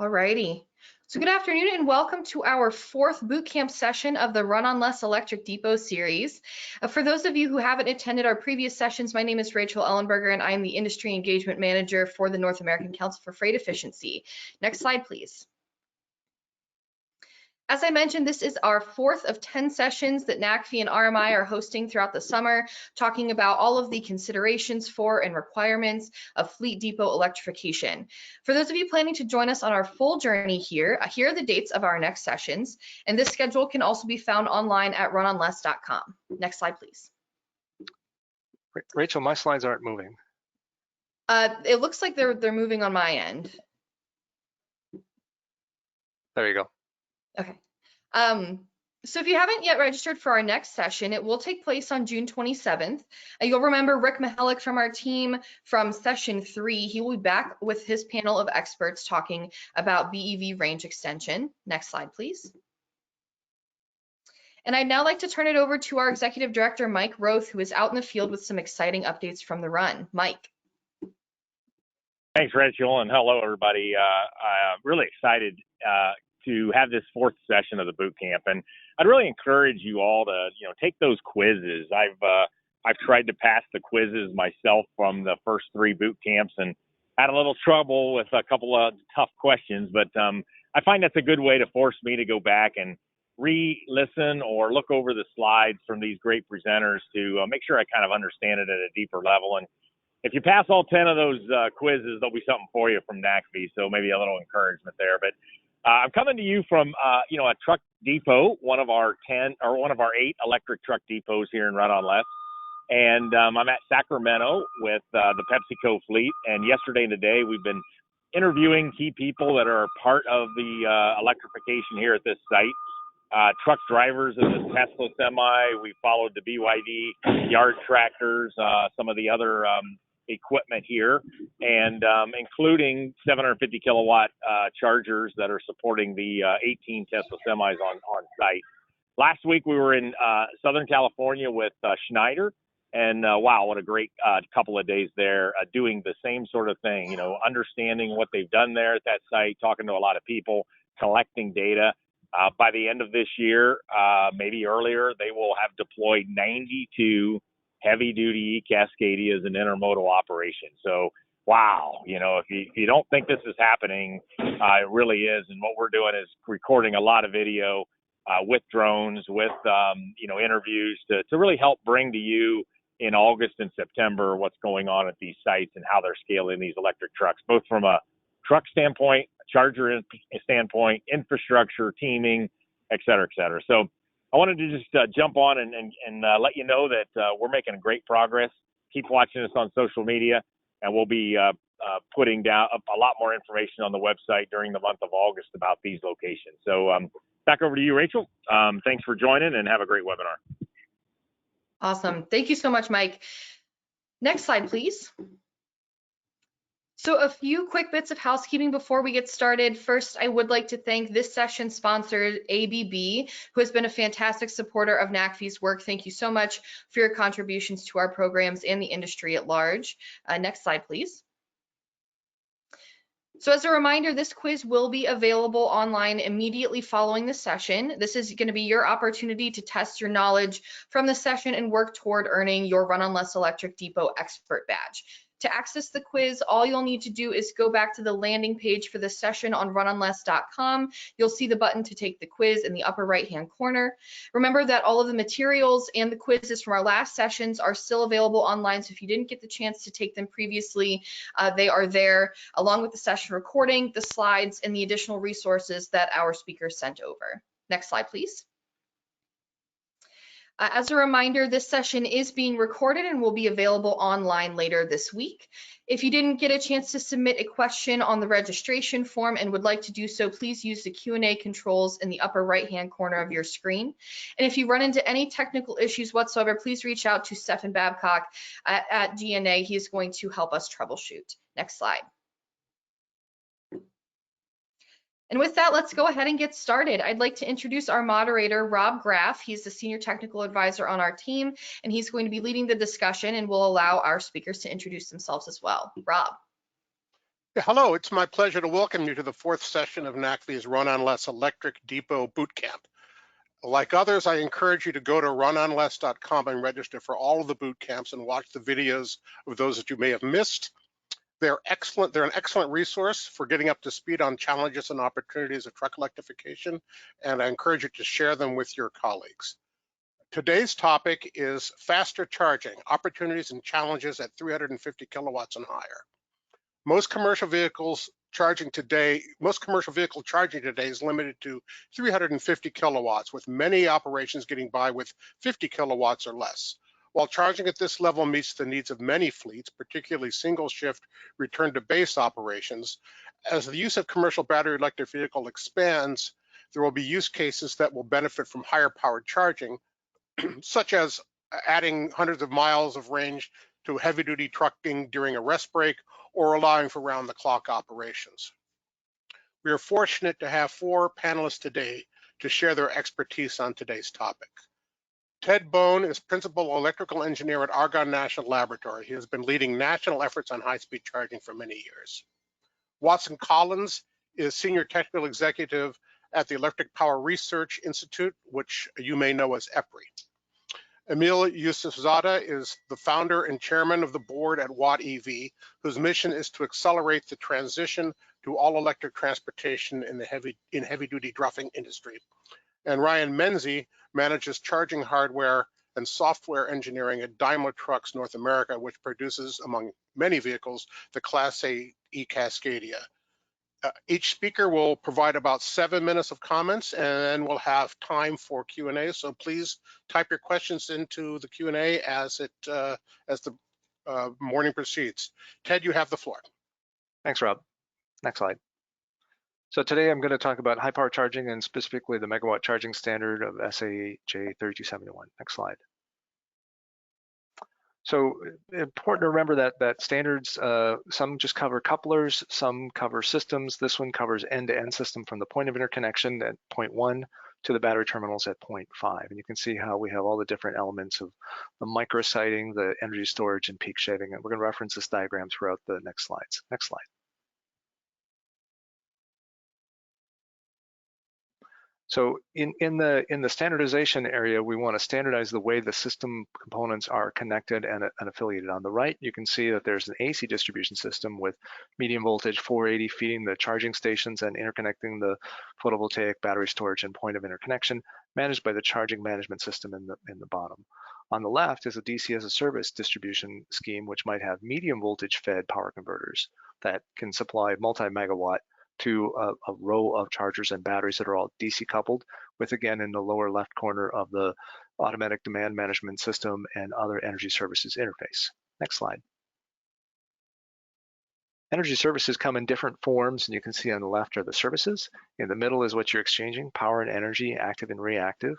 Alrighty. So good afternoon and welcome to our fourth bootcamp session of the Run on Less Electric Depot series. For those of you who haven't attended our previous sessions, my name is Rachel Ellenberger and I am the Industry Engagement Manager for the North American Council for Freight Efficiency. Next slide, please. As I mentioned, this is our fourth of 10 sessions that NACFE and RMI are hosting throughout the summer, talking about all of the considerations for and requirements of fleet depot electrification. For those of you planning to join us on our full journey here are the dates of our next sessions, and this schedule can also be found online at runonless.com. Next slide, please. Rachel, my slides aren't moving. It looks like they're moving on my end. There you go. Okay. So if you haven't yet registered for our next session, it will take place on June 27th. You'll remember Rick Mihalik from our team from session 3. He will be back with his panel of experts talking about BEV range extension. Next slide, please. And I'd now like to turn it over to our Executive Director, Mike Roth, who is out in the field with some exciting updates from the run. Mike. Thanks, Rachel, and hello, everybody. I'm really excited to have this fourth session of the boot camp, and I'd really encourage you all to take those quizzes. I've tried to pass the quizzes myself from the first 3 boot camps and had a little trouble with a couple of tough questions, but I find that's a good way to force me to go back and re-listen or look over the slides from these great presenters to make sure I kind of understand it at a deeper level. And if you pass all 10 of those quizzes, there'll be something for you from NACFE, so maybe a little encouragement there. But I'm coming to you from, a truck depot, one of our 8 electric truck depots here in Run on Less. And I'm at Sacramento with the PepsiCo fleet. And yesterday and today, we've been interviewing key people that are part of the electrification here at this site. Truck drivers of the Tesla semi. We followed the BYD yard tractors, some of the other equipment here, and including 750 kilowatt chargers that are supporting the 18 Tesla semis on site. Last week we were in Southern California with Schneider, and wow, what a great couple of days there, doing the same sort of thing, understanding what they've done there at that site, talking to a lot of people, collecting data. By the end of this year, maybe earlier, they will have deployed 92 heavy-duty Cascadias in intermodal operation. So, wow, if you don't think this is happening, it really is. And what we're doing is recording a lot of video with drones, with interviews to really help bring to you in August and September what's going on at these sites and how they're scaling these electric trucks, both from a truck standpoint, a charger standpoint, infrastructure, teaming, et cetera, et cetera. So I wanted to just jump on and let you know that we're making great progress. Keep watching us on social media, and we'll be putting down a lot more information on the website during the month of August about these locations. So back over to you, Rachel. Thanks for joining, and have a great webinar. Awesome. Thank you so much, Mike. Next slide, please. So a few quick bits of housekeeping before we get started. First, I would like to thank this session sponsor, ABB, who has been a fantastic supporter of NACFE's work. Thank you so much for your contributions to our programs and the industry at large. Next slide, please. So as a reminder, this quiz will be available online immediately following the session. This is going to be your opportunity to test your knowledge from the session and work toward earning your Run on Less Electric Depot Expert Badge. To access the quiz, all you'll need to do is go back to the landing page for the session on runonless.com. You'll see the button to take the quiz in the upper right-hand corner. Remember that all of the materials and the quizzes from our last sessions are still available online, so if you didn't get the chance to take them previously, they are there, along with the session recording, the slides, and the additional resources that our speakers sent over. Next slide, please. As a reminder, this session is being recorded and will be available online later this week. If you didn't get a chance to submit a question on the registration form and would like to do so, please use the Q&A controls in the upper right-hand corner of your screen. And if you run into any technical issues whatsoever, please reach out to Stephen Babcock at DNA. He is going to help us troubleshoot. Next slide. And with that, let's go ahead and get started. I'd like to introduce our moderator, Rob Graff. He's the Senior Technical Advisor on our team, and he's going to be leading the discussion and will allow our speakers to introduce themselves as well. Rob. Yeah, hello, it's my pleasure to welcome you to the fourth session of NACV's Run on Less Electric Depot Bootcamp. Like others, I encourage you to go to runonless.com and register for all of the boot camps and watch the videos of those that you may have missed. They're excellent. They're an excellent resource for getting up to speed on challenges and opportunities of truck electrification, and I encourage you to share them with your colleagues. Today's topic is faster charging, opportunities and challenges at 350 kilowatts and higher. Most commercial vehicle charging today is limited to 350 kilowatts, with many operations getting by with 50 kilowatts or less. While charging at this level meets the needs of many fleets, particularly single shift return to base operations, as the use of commercial battery electric vehicle expands, there will be use cases that will benefit from higher powered charging, such as adding hundreds of miles of range to heavy duty trucking during a rest break or allowing for round the clock operations. We are fortunate to have 4 panelists today to share their expertise on today's topic. Ted Bone is Principal Electrical Engineer at Argonne National Laboratory. He has been leading national efforts on high-speed charging for many years. Watson Collins is Senior Technical Executive at the Electric Power Research Institute, which you may know as EPRI. Emil Yusufzadeh is the founder and chairman of the board at Watt EV, whose mission is to accelerate the transition to all electric transportation in the heavy duty trucking industry. And Ryan Menzie manages charging hardware and software engineering at Daimler Trucks North America, which produces, among many vehicles, the Class A e-Cascadia. Each speaker will provide about 7 minutes of comments, and then we'll have time for Q&A. So please type your questions into the Q&A as the morning proceeds. Ted, you have the floor. Thanks, Rob. Next slide. So today I'm going to talk about high power charging and specifically the megawatt charging standard of SAE J3271. Next slide. So important to remember that standards, some just cover couplers, some cover systems. This one covers end-to-end system from the point of interconnection at point 1 to the battery terminals at point 5. And you can see how we have all the different elements of the microsighting, the energy storage, and peak shaving. And we're going to reference this diagram throughout the next slides. Next slide. So in the standardization area, we want to standardize the way the system components are connected and affiliated. On the right, you can see that there's an AC distribution system with medium voltage 480 feeding the charging stations and interconnecting the photovoltaic battery storage and point of interconnection, managed by the charging management system in the bottom. On the left is a DC as a service distribution scheme, which might have medium voltage fed power converters that can supply multi-megawatt to a row of chargers and batteries that are all DC coupled with, again, in the lower left corner of the automatic demand management system and other energy services interface. Next slide. Energy services come in different forms, and you can see on the left are the services. In the middle is what you're exchanging, power and energy, active and reactive.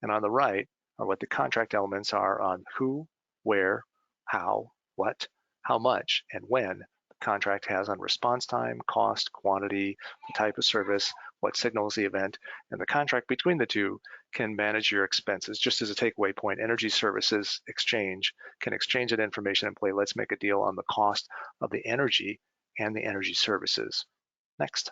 And on the right are what the contract elements are on who, where, how, what, how much, and when contract has on response time, cost, quantity, the type of service, what signals the event, and the contract between the two can manage your expenses. Just as a takeaway point, energy services exchange can exchange that information and play let's make a deal on the cost of the energy and the energy services. Next.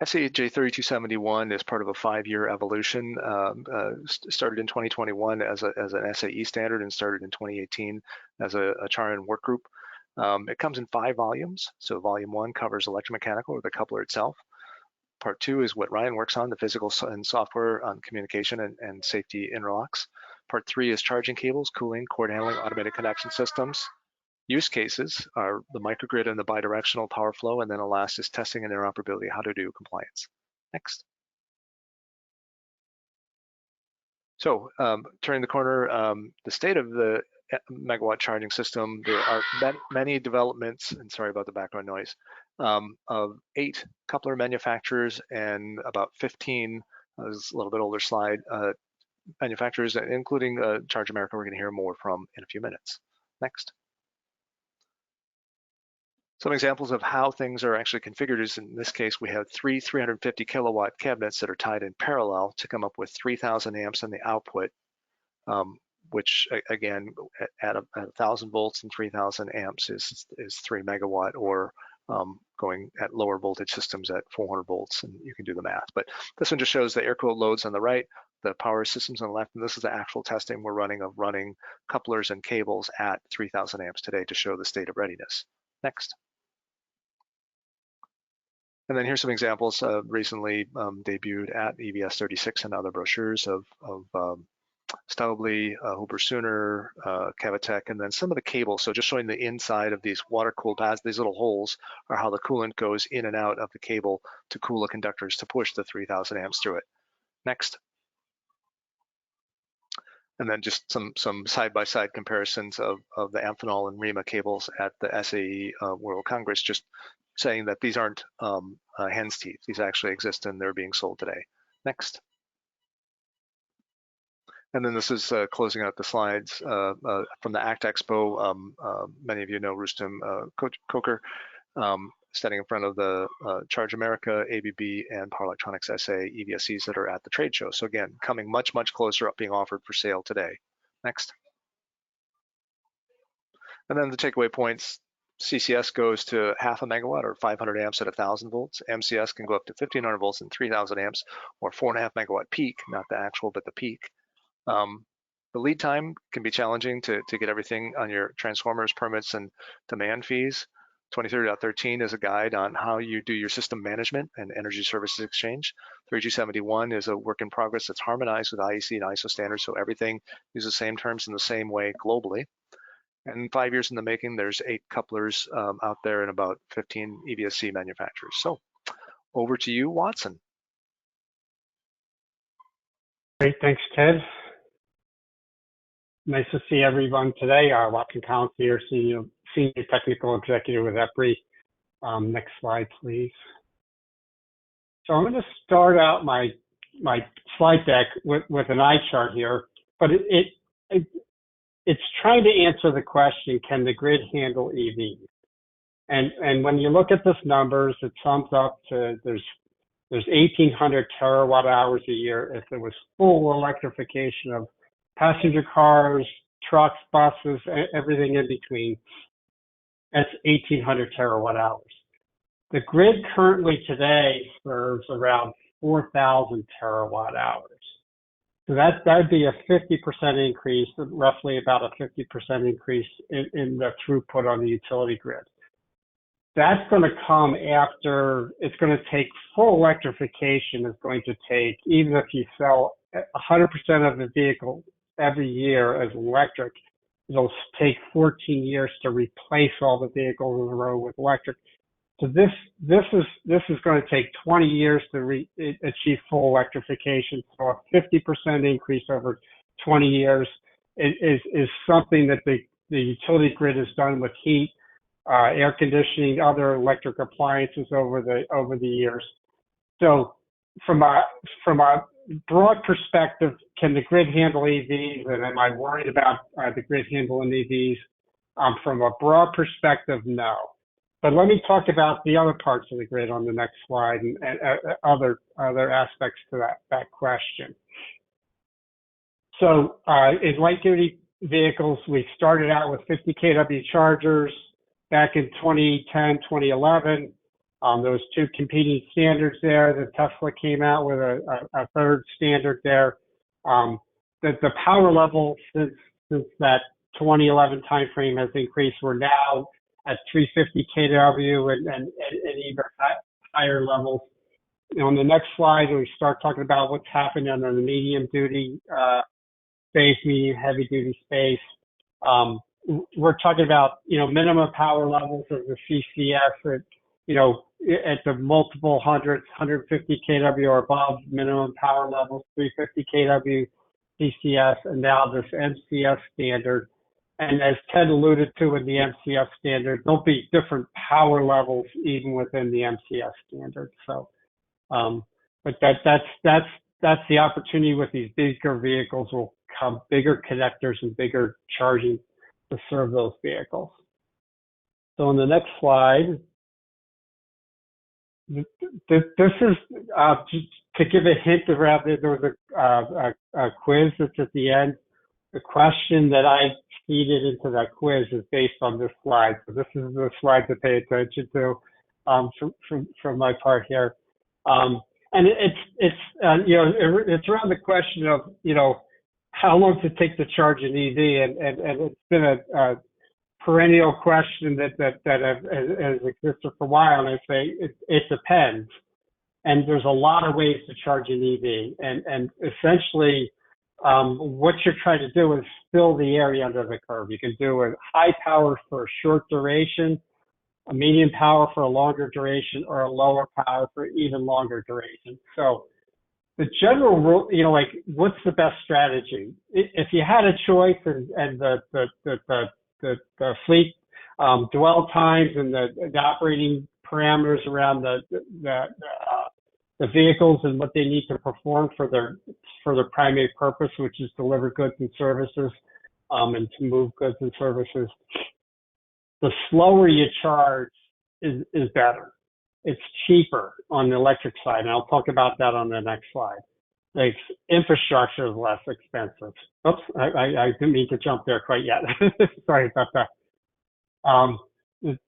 SAE J3271 is part of a 5-year evolution, started in 2021 as an SAE standard and started in 2018 as a Charin work group. It comes in 5 volumes. So volume 1 covers electromechanical or the coupler itself. Part 2 is what Ryan works on, the physical and software on communication and safety interlocks. Part 3 is charging cables, cooling, cord handling, automated connection systems. Use cases are the microgrid and the bidirectional power flow, and then the last is testing and interoperability, how to do compliance. Next. So turning the corner, the state of the megawatt charging system, there are many developments, and sorry about the background noise, of 8 coupler manufacturers and about 15, this is a little bit older slide, manufacturers, including Charge America, we're going to hear more from in a few minutes. Next. Some examples of how things are actually configured is, in this case, we have 3 350 kilowatt cabinets that are tied in parallel to come up with 3,000 amps in the output. which again, at 1,000 volts and 3,000 amps is 3 megawatt, or going at lower voltage systems at 400 volts, and you can do the math. But this one just shows the air-cooled loads on the right, the power systems on the left, and this is the actual testing we're running of running couplers and cables at 3,000 amps today to show the state of readiness. Next. And then here's some examples recently debuted at EVS 36 and other brochures of Staubli, Huber-Suner, Cavitec, and then some of the cables. So just showing the inside of these water-cooled pads, these little holes are how the coolant goes in and out of the cable to cool the conductors to push the 3,000 amps through it. Next. And then just some side-by-side comparisons of the Amphenol and REMA cables at the SAE World Congress, just saying that these aren't hen's teeth. These actually exist and they're being sold today. Next. And then this is closing out the slides from the ACT Expo. Many of you know Rustem Koker, standing in front of the Charge America, ABB, and Power Electronics SA EVSEs that are at the trade show. So again, coming much, much closer, being offered for sale today. Next. And then the takeaway points, CCS goes to 0.5 megawatt or 500 amps at 1,000 volts. MCS can go up to 1,500 volts and 3,000 amps, or 4.5 megawatt peak, not the actual, but the peak. The lead time can be challenging to get everything on your transformers, permits, and demand fees. 23.13 is a guide on how you do your system management and energy services exchange. 3271 is a work in progress that's harmonized with IEC and ISO standards, so everything uses the same terms in the same way globally. And 5 years in the making, there's 8 couplers out there and about 15 EVSC manufacturers. So over to you, Watson. Great, thanks, Ted. Nice to see everyone today. Watson Collins here, Senior Technical Executive with EPRI. Next slide, please. So I'm going to start out my slide deck with an eye chart here, but it's trying to answer the question, can the grid handle EVs? And when you look at this numbers, it sums up to there's 1,800 terawatt hours a year if there was full electrification of passenger cars, trucks, buses, everything in between. That's 1,800 terawatt hours. The grid currently today serves around 4,000 terawatt hours. So that'd be a 50% increase, roughly about a 50% increase in the throughput on the utility grid. That's going to come after, it's going to take full electrification is going to take, even if you sell 100% of the vehicle every year as electric, it'll take 14 years to replace all the vehicles on the road with electric. So this is going to take 20 years to achieve full electrification. So a 50% increase over 20 years is something that the utility grid has done with heat, air conditioning, other electric appliances over the years. So from a broad perspective, can the grid handle EVs, and am I worried about the grid handling EVs? From a broad perspective, no. But let me talk about the other parts of the grid on the next slide and other aspects to that question. So in light-duty vehicles, we started out with 50 kW chargers back in 2010, 2011. There was 2 competing standards there. The Tesla came out with a third standard there. The power level since that 2011 timeframe has increased. We're now at 350 kW and even higher levels. On the next slide, we start talking about what's happening on the medium duty space, medium heavy duty space. We're talking about, minimum power levels of the CCS at, at the multiple hundreds, 150 kW or above minimum power levels, 350 kW CCS, and now this MCS standard. And as Ted alluded to in the MCS standard, there'll be different power levels even within the MCS standard. So, but that's the opportunity with these bigger vehicles will come bigger connectors and bigger charging to serve those vehicles. So on the next slide, this is just to give a hint around it. There was a quiz that's at the end. the question that I feeded into that quiz is based on this slide. So this is the slide to pay attention to from my part here. And it's around the question of, how long does it take to charge an EV? And it's been a perennial question that has existed for a while. And I say it depends. And there's a lot of ways to charge an EV. And essentially, what you're trying to do is fill the area under the curve. You can do a high power for a short duration, a medium power for a longer duration, or a lower power for even longer duration. So the general rule, what's the best strategy? If you had a choice and the fleet dwell times and the operating parameters around the vehicles and what they need to perform for their primary purpose, which is deliver goods and services, and to move goods and services, the slower you charge is better. It's cheaper on the electric side, and I'll talk about that on the next slide. Like, infrastructure is less expensive. Oops, I didn't mean to jump there quite yet. Sorry about that.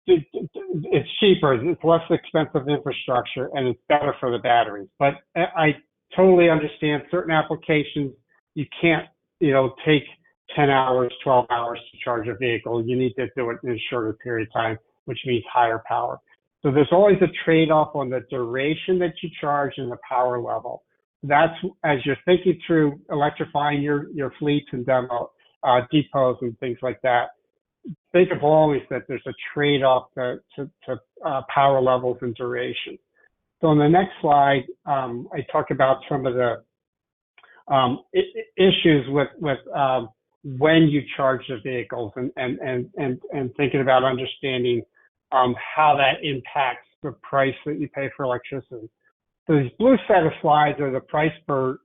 It's cheaper, it's less expensive infrastructure, and it's better for the batteries. But I totally understand certain applications, you can't, take 10 hours, 12 hours to charge a vehicle. You need to do it in a shorter period of time, which means higher power. So there's always a trade-off on the duration that you charge and the power level. That's, as you're thinking through electrifying your fleets and demo depots and things like that, think of always that there's a trade-off to power levels and duration. So on the next slide, I talk about some of the issues with when you charge the vehicles and thinking about understanding how that impacts the price that you pay for electricity. So these blue set of slides are the price per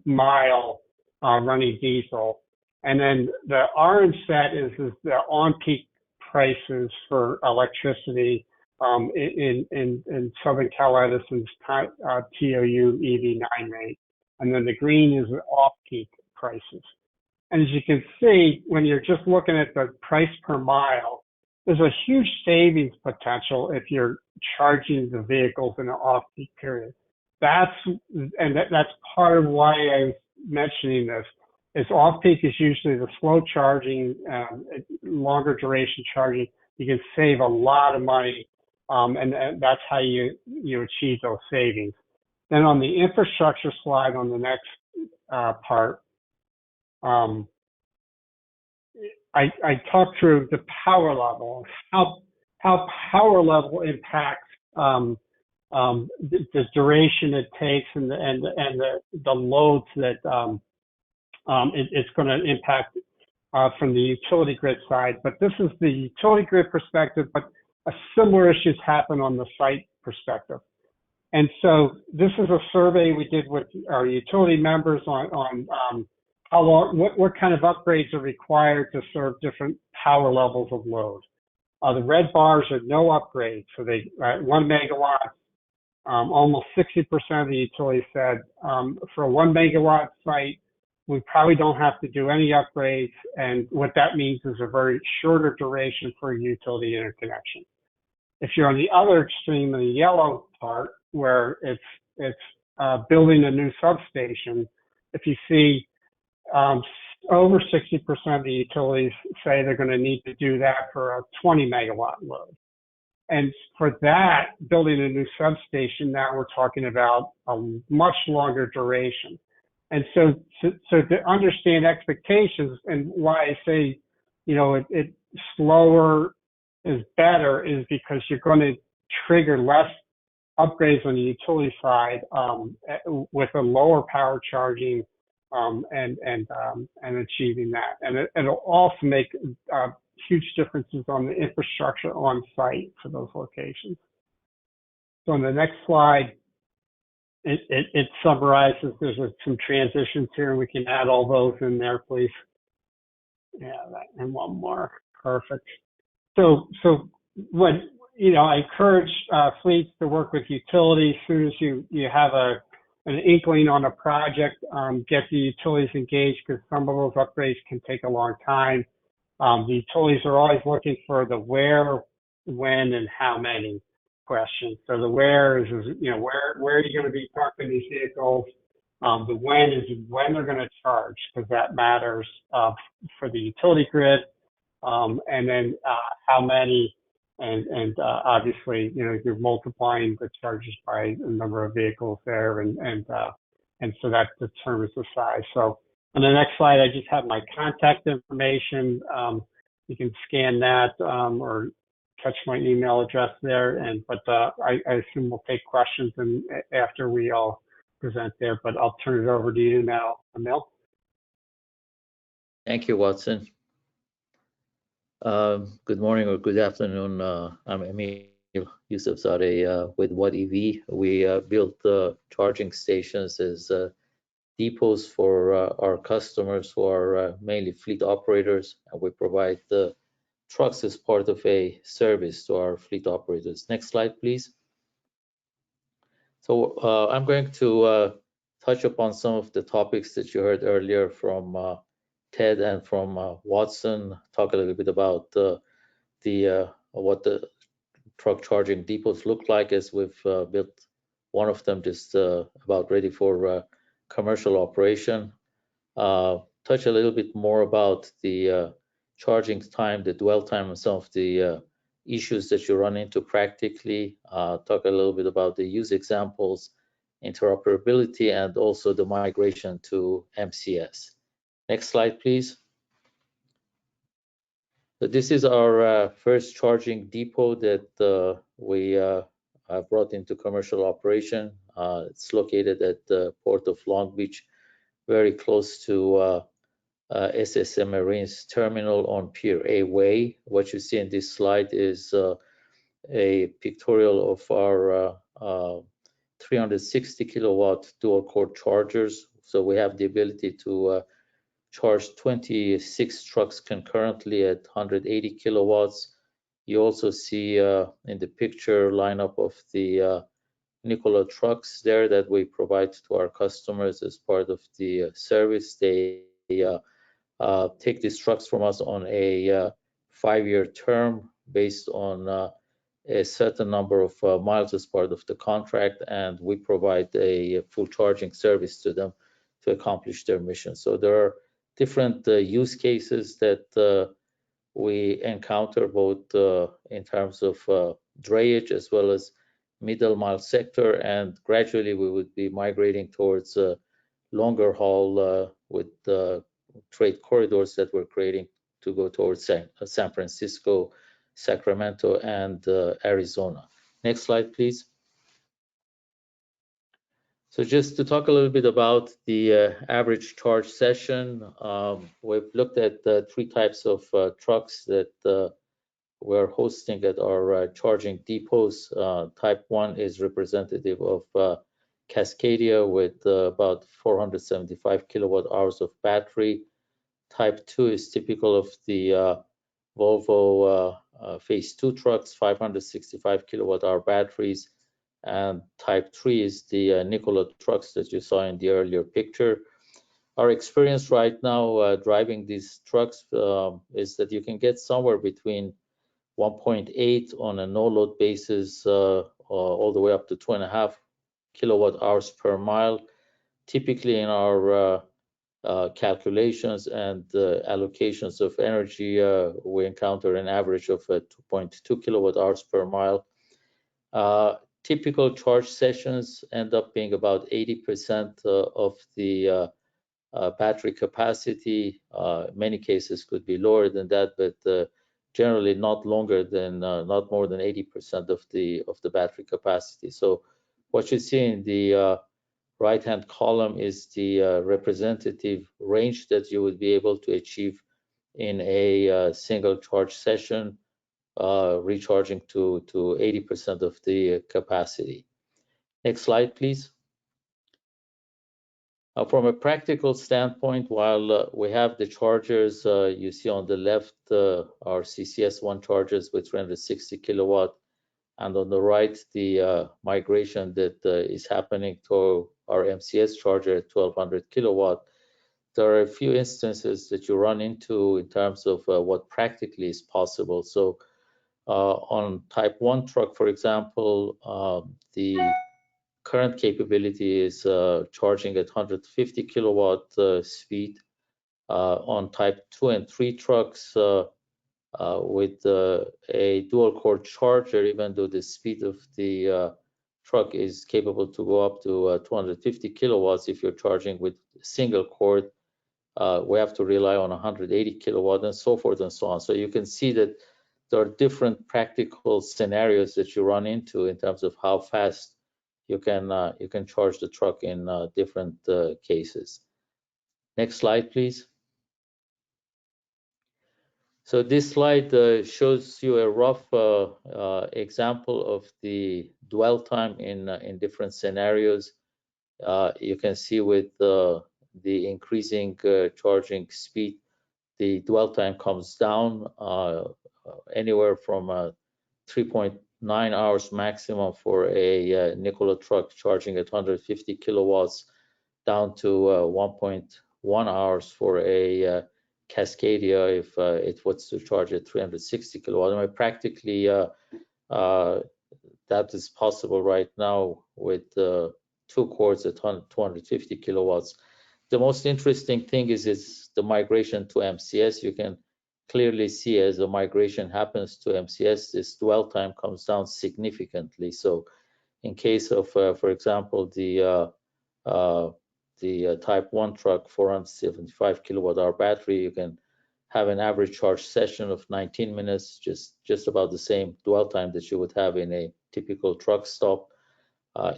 mile running diesel. And then the orange set is the on-peak prices for electricity in Southern Cal Edison's TOU EV9 rate. And then the green is the off-peak prices. And as you can see, when you're just looking at the price per mile, there's a huge savings potential if you're charging the vehicles in an off-peak period. That's part of why I was mentioning this. Is off-peak is usually the slow charging, longer duration charging. You can save a lot of money, and that's how you achieve those savings. Then on the infrastructure slide on the next part, I talk through the power level, how power level impacts the duration it takes and the loads that it's going to impact from the utility grid side. But this is the utility grid perspective, but a similar issues happen on the site perspective. And so this is a survey we did with our utility members on how long, what kind of upgrades are required to serve different power levels of load. The red bars are no upgrades. So they, at 1 megawatt, almost 60% of the utilities said for a 1 megawatt site, we probably don't have to do any upgrades. And what that means is a very shorter duration for a utility interconnection. If you're on the other extreme, in the yellow part, where it's building a new substation, if you see over 60% of the utilities say they're going to need to do that for a 20 megawatt load. And for that, building a new substation, now we're talking about a much longer duration. And so to understand expectations and why I say, it slower is better is because you're going to trigger less upgrades on the utility side with a lower power charging and achieving that. And it'll also make huge differences on the infrastructure on site for those locations. So on the next slide, it summarizes, there's some transitions here, and we can add all those in there, please. Yeah, and one more, perfect. So when, I encourage fleets to work with utilities as soon as you have a an inkling on a project, get the utilities engaged, because some of those upgrades can take a long time. The utilities are always looking for the where, when, and how many questions. So the where is where are you going to be parking these vehicles? The when is when they're going to charge, because that matters for the utility grid. And then how many, and obviously, you're multiplying the charges by the number of vehicles there, and so that determines the size. So on the next slide, I just have my contact information. You can scan that or touch my email address there. But I assume we'll take questions and after we all present there. But I'll turn it over to you now, Emil. Thank you, Watson. Good morning or good afternoon. I'm Emil Yusufzadeh with What EV. We built charging stations as depots for our customers who are mainly fleet operators, and we provide the trucks as part of a service to our fleet operators. Next slide, please. So I'm going to touch upon some of the topics that you heard earlier from Ted and from Watson, talk a little bit about what the truck charging depots look like, as we've built one of them just about ready for commercial operation. Touch a little bit more about the charging time, the dwell time, and some of the issues that you run into practically. Talk a little bit about the use examples, interoperability, and also the migration to MCS. Next slide, please. So this is our first charging depot that we brought into commercial operation. It's located at the Port of Long Beach, very close to SSM Marine's terminal on Pier A Way. What you see in this slide is a pictorial of our 360 kilowatt dual core chargers. So we have the ability to charge 26 trucks concurrently at 180 kilowatts. You also see in the picture lineup of the Nikola trucks there that we provide to our customers as part of the service. They take these trucks from us on a 5-year term based on a certain number of miles as part of the contract, and we provide a full charging service to them to accomplish their mission. So there are different use cases that we encounter, both in terms of drayage as well as middle mile sector, and gradually we would be migrating towards longer haul with trade corridors that we're creating to go towards San Francisco, Sacramento, and Arizona. Next slide, please. So just to talk a little bit about the average charge session, we've looked at 3 types of trucks that we're hosting at our charging depots. Type 1 is representative of Cascadia with about 475 kilowatt hours of battery. Type 2 is typical of the Volvo Phase 2 trucks, 565 kilowatt hour batteries. And type 3 is the Nikola trucks that you saw in the earlier picture. Our experience right now driving these trucks is that you can get somewhere between 1.8 on a no-load basis all the way up to 2.5 kilowatt hours per mile. Typically in our calculations and allocations of energy, we encounter an average of 2.2 kilowatt hours per mile. Typical charge sessions end up being about 80% of the battery capacity. Many cases could be lower than that, but generally not longer than not more than 80% of the battery capacity. So what you see in the right-hand column is the representative range that you would be able to achieve in a single charge session, recharging to 80% of the capacity. Next slide, please. From a practical standpoint, while we have the chargers, you see on the left our CCS1 chargers with 360 kilowatt and on the right, the migration that is happening to our MCS charger at 1200 kilowatt. There are a few instances that you run into in terms of what practically is possible. So on type 1 truck, for example, the current capability is charging at 150 kilowatt speed. On type 2 and 3 trucks with a dual core charger, even though the speed of the truck is capable to go up to 250 kilowatts, if you're charging with single cord, we have to rely on 180 kilowatt and so forth and so on. So you can see that there are different practical scenarios that you run into in terms of how fast you can charge the truck in different cases. Next slide, please. So this slide shows you a rough example of the dwell time in different scenarios. You can see with the increasing charging speed, the dwell time comes down anywhere from 3.9 hours maximum for a Nikola truck charging at 150 kilowatts down to 1.1 hours for a Cascadia if it was to charge at 360 kilowatt. I mean, practically that is possible right now with 2 cords at 250 kilowatts. The most interesting thing is the migration to MCS. You can clearly see as the migration happens to MCS, this dwell time comes down significantly. So in case of, for example, the type 1 truck 475 kilowatt hour battery, you can have an average charge session of 19 minutes, just about the same dwell time that you would have in a typical truck stop.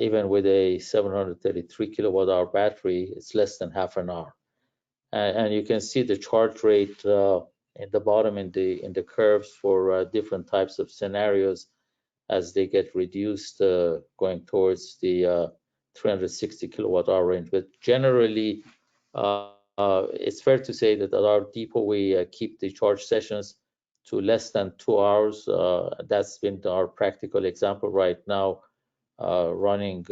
Even with a 733 kilowatt hour battery, it's less than half an hour. And you can see the charge rate in the bottom in the curves for different types of scenarios as they get reduced going towards the 360 kilowatt hour range. But generally, it's fair to say that at our depot, we keep the charge sessions to less than 2 hours. That's been our practical example right now, running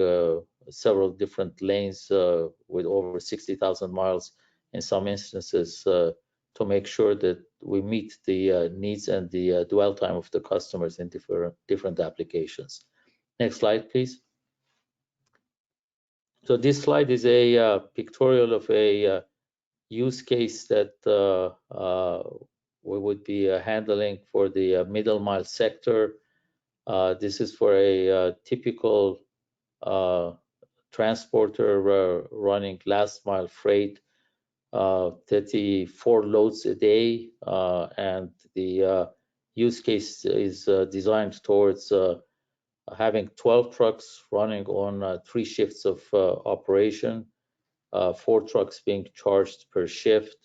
several different lanes with over 60,000 miles in some instances to make sure that we meet the needs and the dwell time of the customers in different applications. Next slide, please. So this slide is a pictorial of a use case that we would be handling for the middle mile sector. This is for a typical transporter running last mile freight, 34 loads a day, and the use case is designed towards having 12 trucks running on 3 shifts of operation, 4 trucks being charged per shift,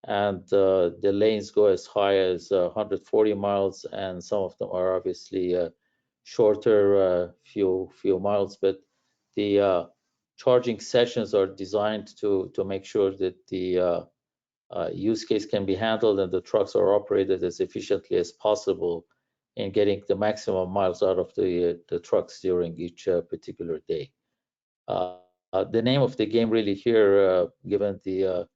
and the lanes go as high as 140 miles, and some of them are obviously shorter, few miles, but the charging sessions are designed to make sure that the use case can be handled and the trucks are operated as efficiently as possible in getting the maximum miles out of the trucks during each particular day. The name of the game really here, given the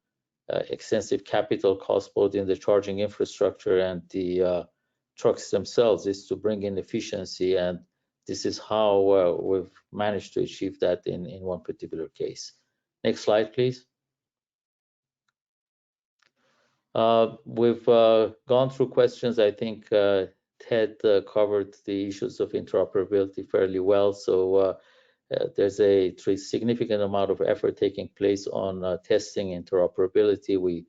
extensive capital cost both in the charging infrastructure and the trucks themselves, is to bring in efficiency, and this is how we've managed to achieve that in one particular case. Next slide, please. We've gone through questions. I think Ted covered the issues of interoperability fairly well. So there's a significant amount of effort taking place on testing interoperability. We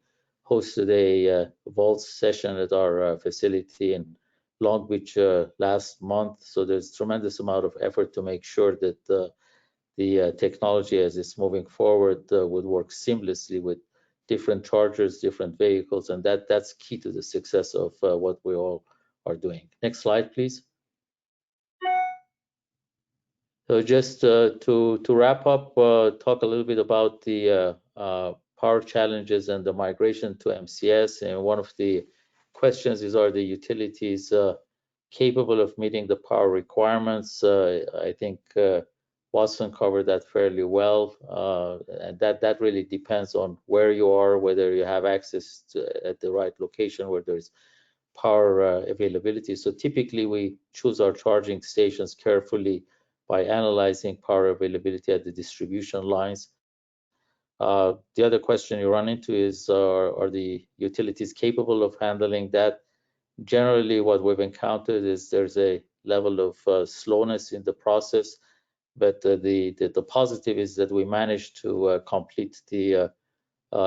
hosted a Vault session at our facility in Long Beach last month. So there's tremendous amount of effort to make sure that the technology as it's moving forward would work seamlessly with different chargers, different vehicles, and that's key to the success of what we all are doing. Next slide, please. So just to wrap up, talk a little bit about the power challenges and the migration to MCS. And one of the questions is, are the utilities capable of meeting the power requirements. I think Watson covered that fairly well, and that really depends on where you are, whether you have access at the right location where there's power availability. So typically we choose our charging stations carefully by analyzing power availability at the distribution lines. The other question you run into is, are the utilities capable of handling that? Generally, what we've encountered is there's a level of slowness in the process, but the positive is that we managed to complete the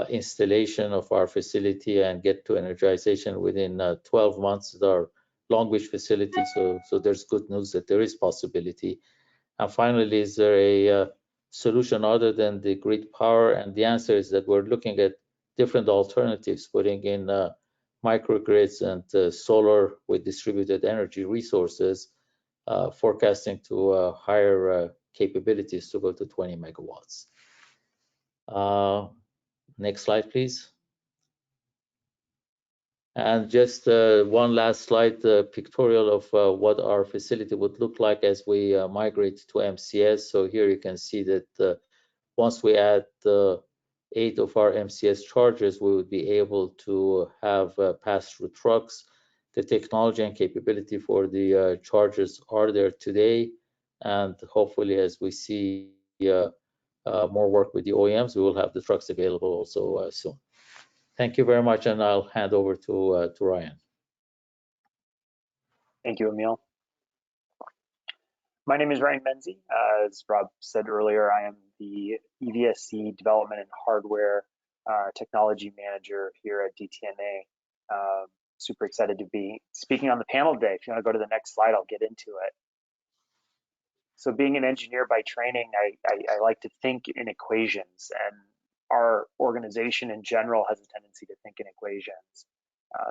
installation of our facility and get to energization within 12 months at our Long Beach facility. So there's good news that there is possibility. And finally, is there a solution other than the grid power? And the answer is that we're looking at different alternatives, putting in microgrids and solar with distributed energy resources, forecasting to higher capabilities to go to 20 megawatts. Next slide, please. And just one last slide, pictorial of what our facility would look like as we migrate to MCS. So here you can see that once we add 8 of our MCS chargers, we would be able to have pass-through trucks. The technology and capability for the chargers are there today, and hopefully as we see more work with the OEMs, we will have the trucks available also soon. Thank you very much, and I'll hand over to Ryan. Thank you, Emil. My name is Ryan Menzie. As Rob said earlier, I am the EVSE Development and Hardware Technology Manager here at DTNA. Super excited to be speaking on the panel today. If you want to go to the next slide, I'll get into it. So being an engineer by training, I like to think in equations, and our organization in general has a tendency to think in equations.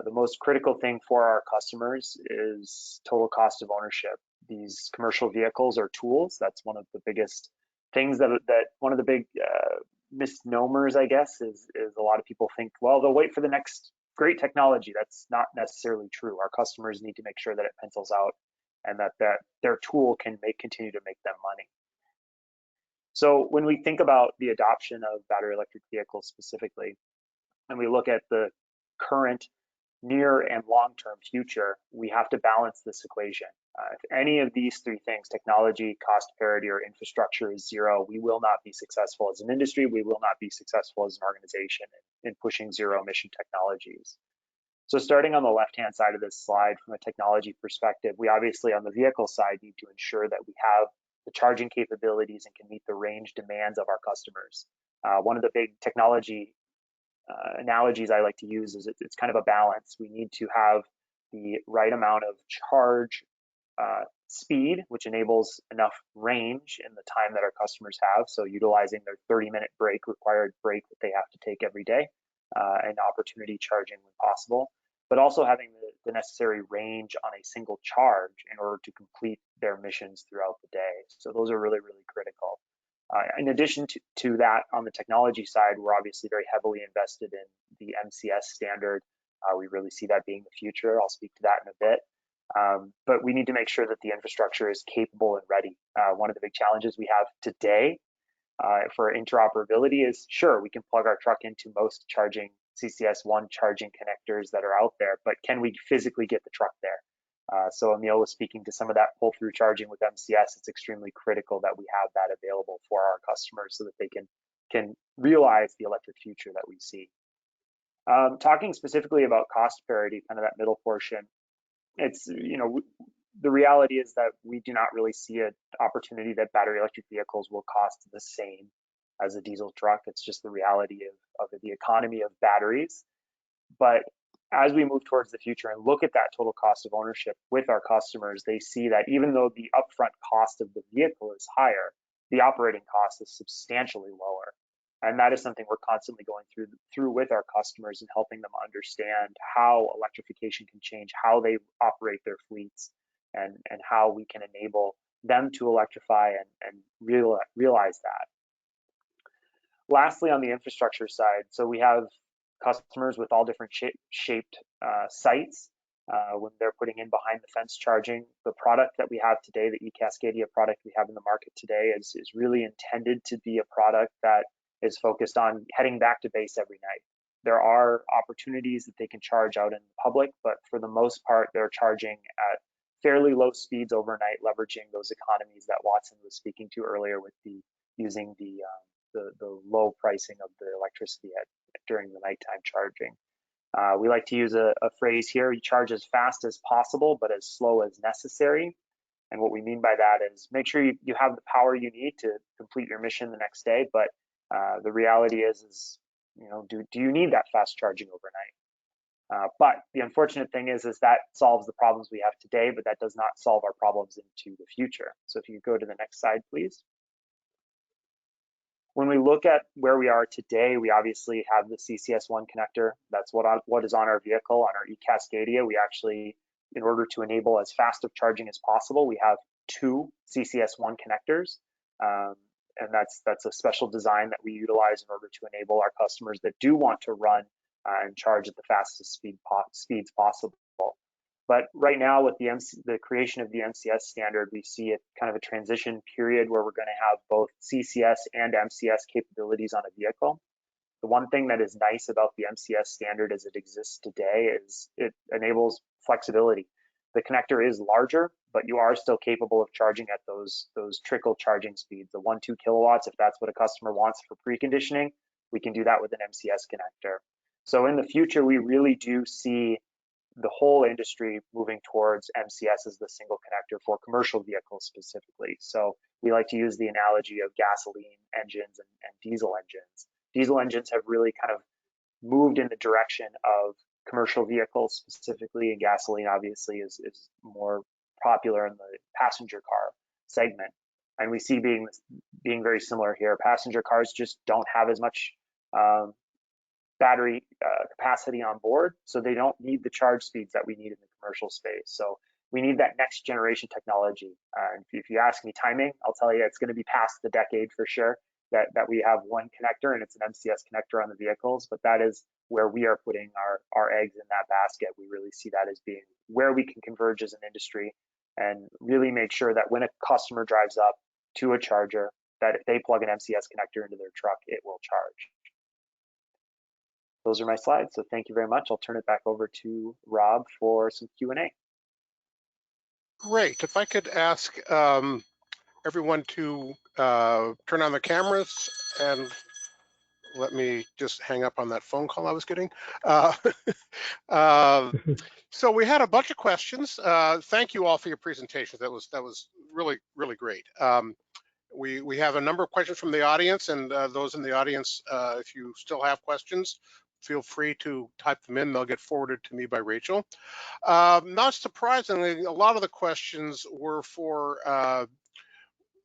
The most critical thing for our customers is total cost of ownership. These commercial vehicles are tools. That's one of the biggest things that one of the big misnomers, I guess, is a lot of people think, well, they'll wait for the next great technology. That's not necessarily true. Our customers need to make sure that it pencils out and that their tool can continue to make them money. So when we think about the adoption of battery electric vehicles specifically, and we look at the current, near and long-term future, we have to balance this equation. If any of these three things, technology, cost parity, or infrastructure is zero, we will not be successful as an industry. We will not be successful as an organization in pushing zero emission technologies. So starting on the left-hand side of this slide, from a technology perspective, we obviously on the vehicle side need to ensure that we have the charging capabilities and can meet the range demands of our customers. One of the big technology analogies I like to use is it's kind of a balance. We need to have the right amount of charge speed, which enables enough range in the time that our customers have. So utilizing their 30-minute required break that they have to take every day, and opportunity charging when possible, but also having the necessary range on a single charge in order to complete their missions throughout the day. So those are really, really critical. In addition to that, on the technology side, we're obviously very heavily invested in the MCS standard. We really see that being the future. I'll speak to that in a bit. But we need to make sure that the infrastructure is capable and ready. One of the big challenges we have today for interoperability is, sure, we can plug our truck into most charging CCS1 charging connectors that are out there, but can we physically get the truck there? So Emil was speaking to some of that pull-through charging with MCS. It's extremely critical that we have that available for our customers so that they can realize the electric future that we see. Talking specifically about cost parity, kind of that middle portion, it's, the reality is that we do not really see an opportunity that battery electric vehicles will cost the same as a diesel truck. It's just the reality of the economy of batteries. But as we move towards the future and look at that total cost of ownership with our customers, they see that even though the upfront cost of the vehicle is higher, the operating cost is substantially lower. And that is something we're constantly going through with our customers and helping them understand how electrification can change how they operate their fleets and how we can enable them to electrify and realize that. Lastly, on the infrastructure side, so we have customers with all different shaped sites. when they're putting in behind the fence charging. The product that we have today, the eCascadia product we have in the market today, is really intended to be a product that is focused on heading back to base every night. There are opportunities that they can charge out in the public, but for the most part, they're charging at fairly low speeds overnight, leveraging those economies that Watson was speaking to earlier with using the low pricing of the electricity during the nighttime charging. We like to use a phrase here: you charge as fast as possible, but as slow as necessary. And what we mean by that is make sure you have the power you need to complete your mission the next day. But the reality is do you need that fast charging overnight? But the unfortunate thing is that solves the problems we have today, but that does not solve our problems into the future. So if you go to the next slide, please. When we look at where we are today, we obviously have the CCS1 connector. That's what is on our vehicle, on our eCascadia. We actually, in order to enable as fast of charging as possible, we have 2 CCS1 connectors. And that's a special design that we utilize in order to enable our customers that do want to run and charge at the fastest speeds possible. But right now, with the creation of the MCS standard, we see it kind of a transition period where we're going to have both CCS and MCS capabilities on a vehicle. The one thing that is nice about the MCS standard as it exists today is it enables flexibility. The connector is larger, but you are still capable of charging at those trickle charging speeds, the 1-2 kilowatts. If that's what a customer wants for preconditioning, we can do that with an MCS connector. So in the future, we really do see the whole industry moving towards MCS as the single connector for commercial vehicles specifically. So we like to use the analogy of gasoline engines and diesel engines. Diesel engines have really kind of moved in the direction of commercial vehicles specifically, and gasoline obviously is more popular in the passenger car segment. And we see being very similar here. Passenger cars just don't have as much battery capacity on board, so they don't need the charge speeds that we need in the commercial space. So we need that next generation technology. If you ask me timing, I'll tell you it's going to be past the decade for sure that we have one connector, and it's an MCS connector on the vehicles, but that is where we are putting our eggs in that basket. We really see that as being where we can converge as an industry and really make sure that when a customer drives up to a charger, that if they plug an MCS connector into their truck, it will charge. Those are my slides, so thank you very much. I'll turn it back over to Rob for some Q&A. Great. If I could ask everyone to turn on the cameras, and let me just hang up on that phone call I was getting. So we had a bunch of questions. Thank you all for your presentations. That was really, really great. We have a number of questions from the audience, and those in the audience, if you still have questions, feel free to type them in. They'll get forwarded to me by Rachel. Not surprisingly, a lot of the questions were for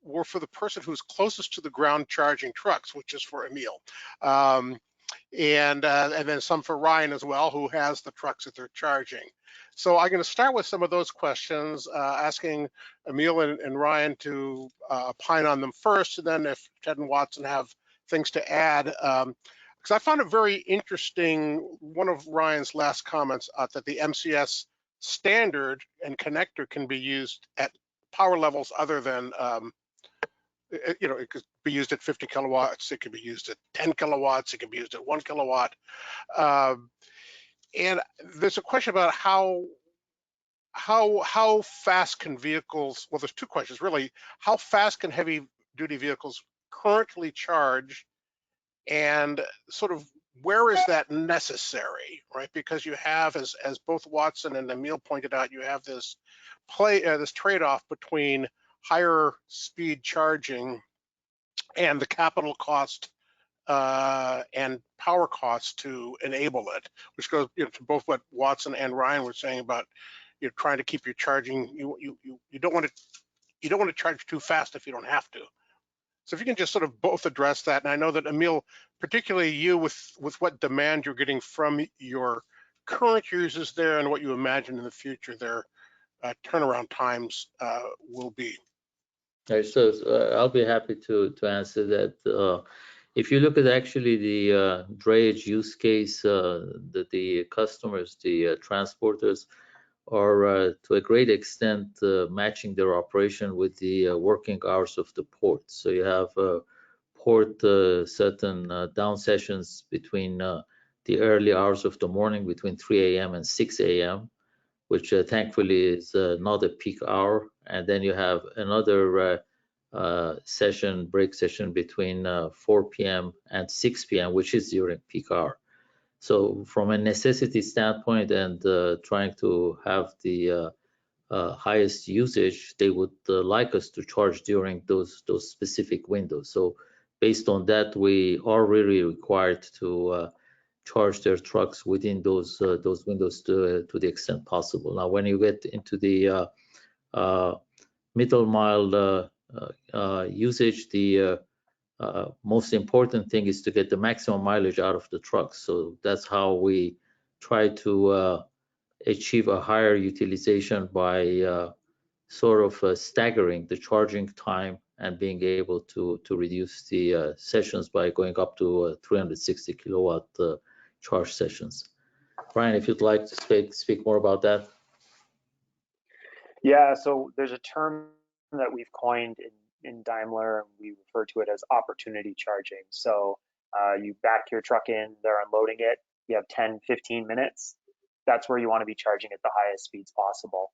the person who's closest to the ground charging trucks, which is for Emil. And then some for Ryan as well, who has the trucks that they're charging. So I'm going to start with some of those questions, asking Emil and Ryan to opine on them first, and then if Ted and Watson have things to add. Because I found it very interesting, one of Ryan's last comments, that the MCS standard and connector can be used at power levels other than, it could be used at 50 kilowatts, it could be used at 10 kilowatts, it could be used at 1 kilowatt. And there's a question about how fast can vehicles, well, there's 2 questions really. How fast can heavy duty vehicles currently charge, and sort of where is that necessary, right? Because you have, as both Watson and Emil pointed out, you have this trade-off between higher speed charging and the capital cost and power costs to enable it, which goes to both what Watson and Ryan were saying about trying to keep your charging. You don't want to charge too fast if you don't have to. So if you can just sort of both address that, and I know that Emil, particularly you, with what demand you're getting from your current users there, and what you imagine in the future their turnaround times will be. All right, so I'll be happy to answer that. If you look at actually the drayage use case, the customers, the transporters are to a great extent matching their operation with the working hours of the port. So you have port certain down sessions between the early hours of the morning, between 3 a.m. and 6 a.m., which thankfully is not a peak hour. And then you have another break session between 4 p.m. and 6 p.m., which is during peak hour. So from a necessity standpoint and trying to have the highest usage, they would like us to charge during those specific windows. So based on that, we are really required to charge their trucks within those windows to the extent possible. Now, when you get into the middle mile usage, the most important thing is to get the maximum mileage out of the truck. So that's how we try to achieve a higher utilization by sort of staggering the charging time and being able to reduce the sessions by going up to 360 kilowatt charge sessions. Brian, if you'd like to speak more about that. Yeah, so there's a term that we've coined in Daimler, and we refer to it as opportunity charging. So you back your truck in, they're unloading it, you have 10, 15 minutes. That's where you want to be charging at the highest speeds possible.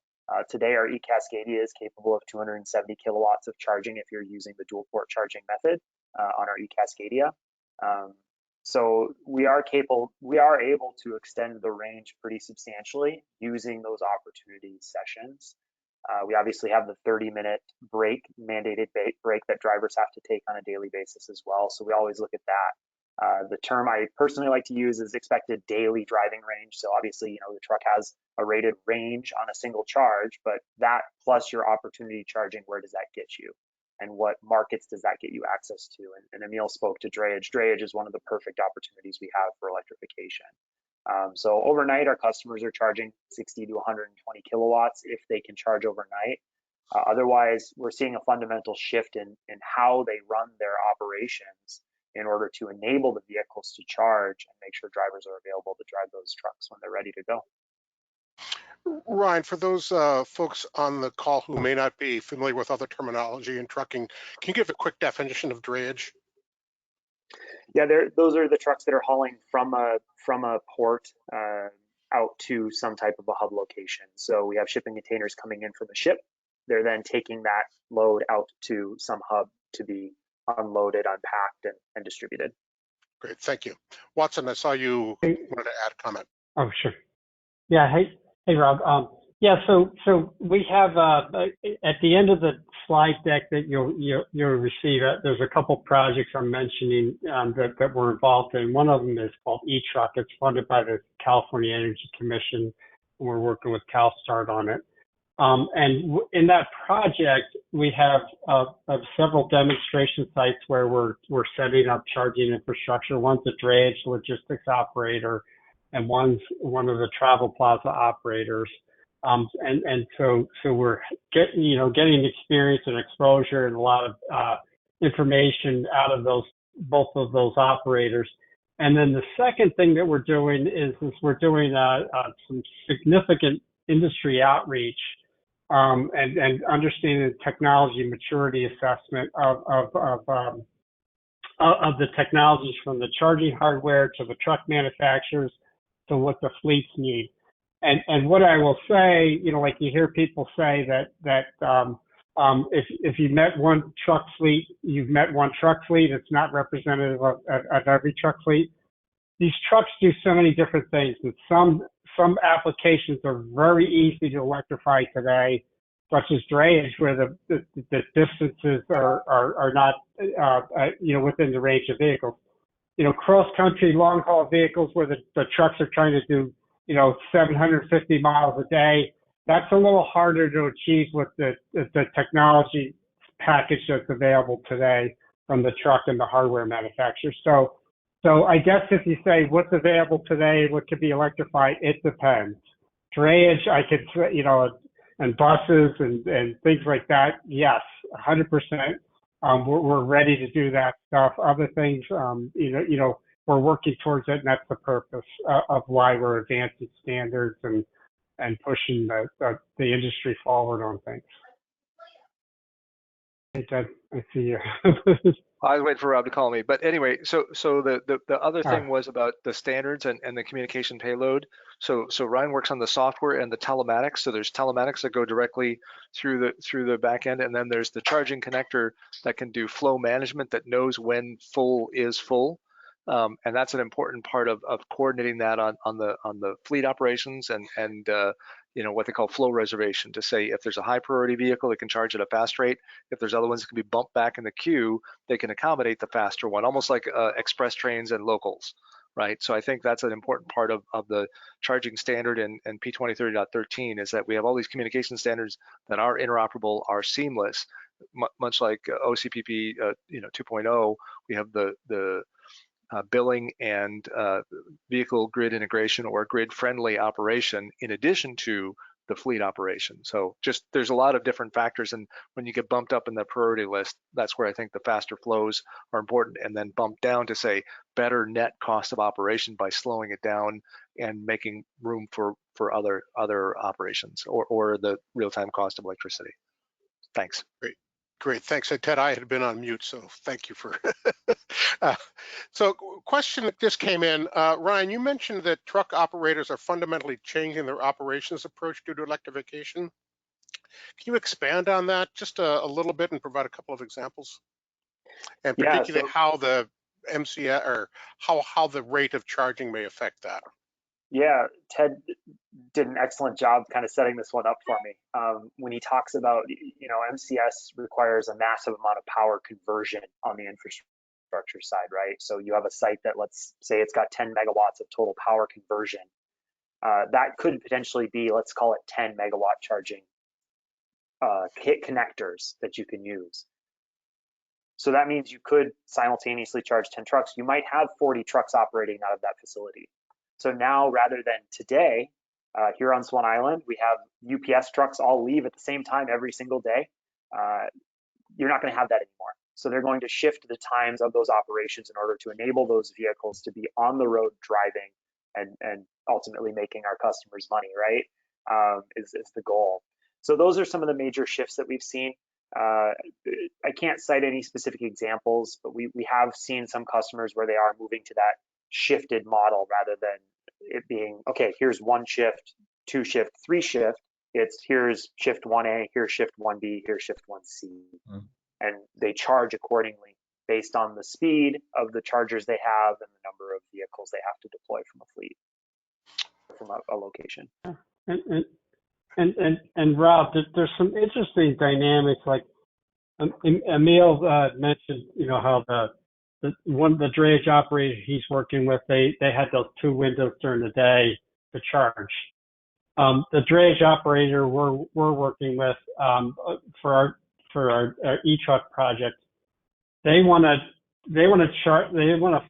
Today, our eCascadia is capable of 270 kilowatts of charging if you're using the dual port charging method on our eCascadia. So we are able to extend the range pretty substantially using those opportunity sessions. We obviously have the 30-minute mandated break that drivers have to take on a daily basis as well. So we always look at that. The term I personally like to use is expected daily driving range. So obviously, the truck has a rated range on a single charge, but that plus your opportunity charging, where does that get you? And what markets does that get you access to? And Emil spoke to drayage. Drayage is one of the perfect opportunities we have for electrification. So overnight, our customers are charging 60 to 120 kilowatts if they can charge overnight. Otherwise, we're seeing a fundamental shift in how they run their operations in order to enable the vehicles to charge and make sure drivers are available to drive those trucks when they're ready to go. Ryan, for those folks on the call who may not be familiar with other terminology in trucking, can you give a quick definition of drayage? Yeah, those are the trucks that are hauling from a port out to some type of a hub location. So we have shipping containers coming in from a ship. They're then taking that load out to some hub to be unloaded, unpacked, and distributed. Great, thank you. Watson, I saw you wanted to add a comment. Oh, sure. Yeah, hey, Rob. Yeah, so we have at the end of the slide deck that you'll receive, there's a couple projects I'm mentioning that we're involved in. One of them is called eTruck. It's funded by the California Energy Commission, and we're working with CalSTART on it. And in that project, we have several demonstration sites where we're setting up charging infrastructure. One's a drayage logistics operator, and one's one of the travel plaza operators. And so we're getting experience and exposure and a lot of information out of both of those operators. And then the second thing that we're doing is we're doing some significant industry outreach and understanding the technology maturity assessment of the technologies, from the charging hardware to the truck manufacturers to what the fleets need. And what I will say, like you hear people say that if you met one truck fleet, you've met one truck fleet. It's not representative of every truck fleet. These trucks do so many different things, and some applications are very easy to electrify today, such as drayage, where the distances are not within the range of vehicles. Cross country long haul vehicles where the trucks are trying to do 750 miles a day. That's a little harder to achieve with the technology package that's available today from the truck and the hardware manufacturers. So I guess if you say what's available today, what could be electrified, it depends. Drayage, I could, and buses and things like that, yes, 100%. We're ready to do that stuff. Other things, we're working towards it, and that's the purpose of why we're advancing standards and and pushing the industry forward on things. Hey, Ted, I see you. I was waiting for Rob to call me, but anyway, so the other All thing right. was about the standards and the communication payload. So Ryan works on the software and the telematics. So there's telematics that go directly through the back end, and then there's the charging connector that can do flow management that knows when full is full. And that's an important part of coordinating that on the fleet operations and what they call flow reservation, to say if there's a high priority vehicle, it can charge at a fast rate. If there's other ones that can be bumped back in the queue, they can accommodate the faster one, almost like express trains and locals, right? So I think that's an important part of the charging standard and P2030.13 is that we have all these communication standards that are interoperable, are seamless, much like OCPP 2.0. We have the billing and vehicle grid integration or grid-friendly operation in addition to the fleet operation. So just there's a lot of different factors, and when you get bumped up in the priority list, that's where I think the faster flows are important, and then bumped down to say better net cost of operation by slowing it down and making room for other operations or the real-time cost of electricity. Thanks. Great, thanks. Ted, I had been on mute, so thank you for. So, question that just came in, Ryan. You mentioned that truck operators are fundamentally changing their operations approach due to electrification. Can you expand on that just a little bit and provide a couple of examples, and particularly how the MCS or how the rate of charging may affect that? Yeah, Ted did an excellent job kind of setting this one up for me. When he talks about, MCS requires a massive amount of power conversion on the infrastructure side, right? So you have a site that, let's say it's got 10 megawatts of total power conversion. That could potentially be, let's call it 10 megawatt charging kit connectors that you can use. So that means you could simultaneously charge 10 trucks. You might have 40 trucks operating out of that facility. So now, rather than today, here on Swan Island, we have UPS trucks all leave at the same time every single day. You're not going to have that anymore. So they're going to shift the times of those operations in order to enable those vehicles to be on the road driving and ultimately making our customers money, right? Is the goal. So those are some of the major shifts that we've seen. I can't cite any specific examples, but we have seen some customers where they are moving to that shifted model rather than it being, okay, here's one shift, two shift, three shift. It's here's shift 1A, here's shift 1B, here's shift 1C. And they charge accordingly based on the speed of the chargers they have and the number of vehicles they have to deploy from a fleet, from a location. And Rob, there's some interesting dynamics. Like Emil mentioned, how the drayage operator he's working with, they had those two windows during the day to charge. The drayage operator we're working with for our e-truck project, they want to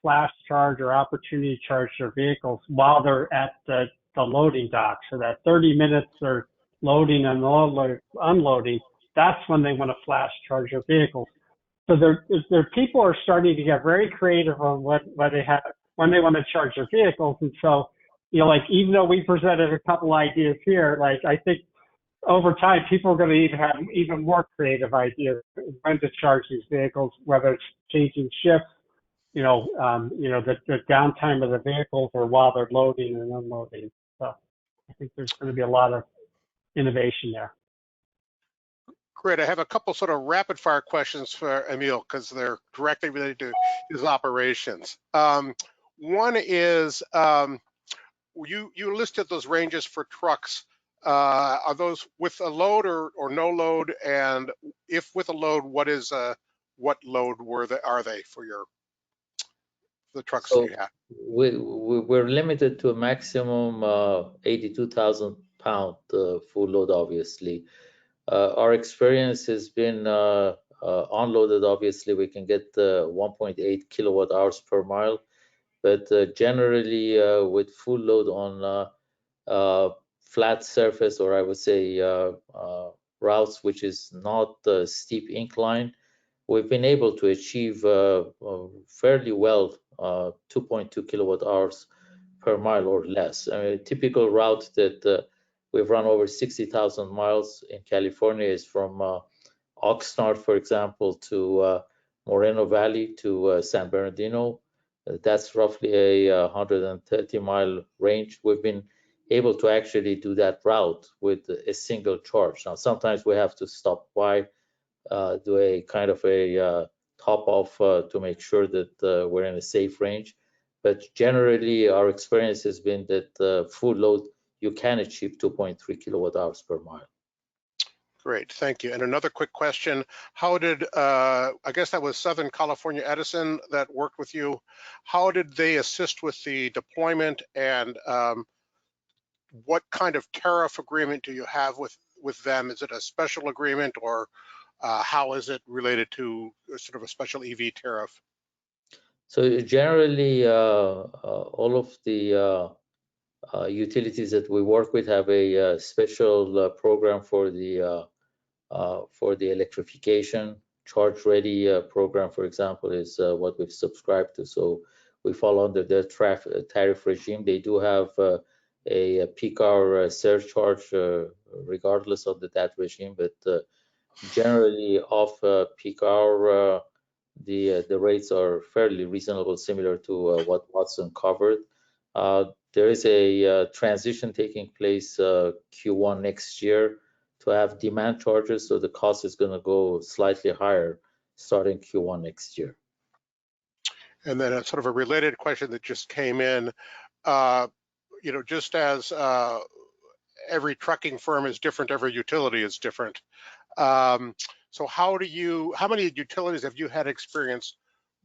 flash charge or opportunity charge their vehicles while they're at the loading dock, so that 30 minutes they're loading and unloading, that's when they want to flash charge their vehicles. So their people are starting to get very creative on what they have when they want to charge their vehicles. And so, like, even though we presented a couple ideas here, like, I think over time people are going to have even more creative ideas when to charge these vehicles, whether it's changing shifts, the downtime of the vehicles, or while they're loading and unloading. So I think there's going to be a lot of innovation there. Great. I have a couple sort of rapid fire questions for Emil because they're directly related to his operations. One is, you listed those ranges for trucks. Are those with a load or no load? And if with a load, what load are they for the trucks that you have? We're limited to a maximum 82,000 pound full load, obviously. Our experience has been unloaded, obviously we can get 1.8 kilowatt hours per mile, but generally with full load on flat surface, or I would say routes which is not steep incline, we've been able to achieve fairly well 2.2 kilowatt hours per mile or less. A typical route that we've run over 60,000 miles in California. Is from Oxnard, for example, to Moreno Valley to San Bernardino. That's roughly a 130-mile range. We've been able to actually do that route with a single charge. Now, sometimes we have to stop by, do a kind of a top off to make sure that we're in a safe range. But generally, our experience has been that full load, you can achieve 2.3 kilowatt hours per mile. Great, thank you. And another quick question: how did I guess that was Southern California Edison that worked with you? How did they assist with the deployment, and what kind of tariff agreement do you have with them? Is it a special agreement, or how is it related to sort of a special EV tariff? So generally, all of the utilities that we work with have a special program for the electrification. Charge Ready program, for example, is what we've subscribed to. So we fall under their tariff regime. They do have a peak hour surcharge regardless of that regime, but generally off peak hour, the rates are fairly reasonable, similar to what Watson covered. There is a transition taking place Q1 next year to have demand charges, so the cost is going to go slightly higher starting Q1 next year. And then a sort of a related question that just came in, just as every trucking firm is different, every utility is different. So how many utilities have you had experience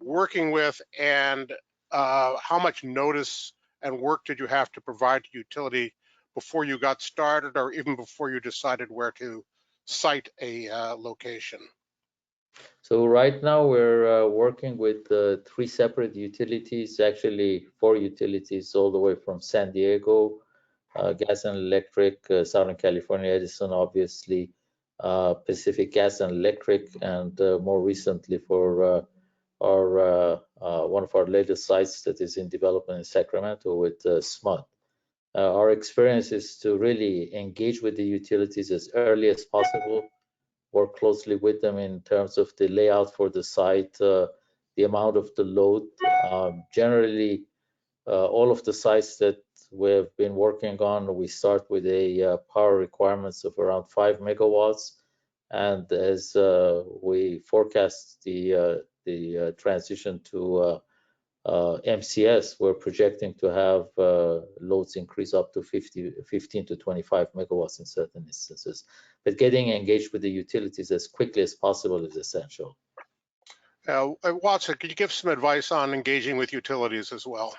working with, and how much notice and work did you have to provide to utility before you got started, or even before you decided where to site a location? So right now we're working with 3 separate utilities, actually 4 utilities, all the way from San Diego, Gas and Electric, Southern California Edison, obviously, Pacific Gas and Electric, and more recently for one of our latest sites that is in development in Sacramento with SMUD. Our experience is to really engage with the utilities as early as possible, work closely with them in terms of the layout for the site, the amount of the load. Generally, all of the sites that we've been working on, we start with a power requirements of around 5 megawatts. And as we forecast the transition to MCS, we're projecting to have loads increase up to 15 to 25 megawatts in certain instances. But getting engaged with the utilities as quickly as possible is essential. Watson, could you give some advice on engaging with utilities as well?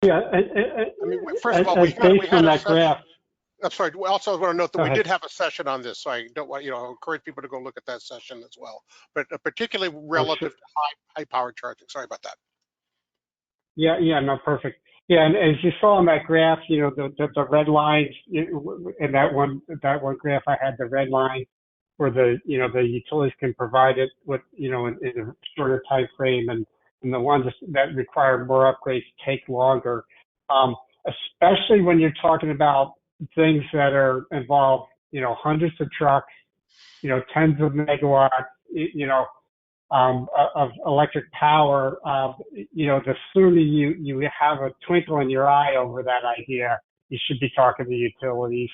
Yeah, I mean, first of all, we had a session. I'm sorry. Also, I want to note that we did have a session on this, so I don't want encourage people to go look at that session as well. But particularly relative to high power charging. Sorry about that. Yeah, no, perfect. Yeah, and as you saw on that graph, the red lines in that one graph, I had the red line where the utilities can provide it with in a shorter time frame, and the ones that require more upgrades take longer. Especially when you're talking about things that are involved, hundreds of trucks, tens of megawatts, of electric power, the sooner you have a twinkle in your eye over that idea, you should be talking to utilities,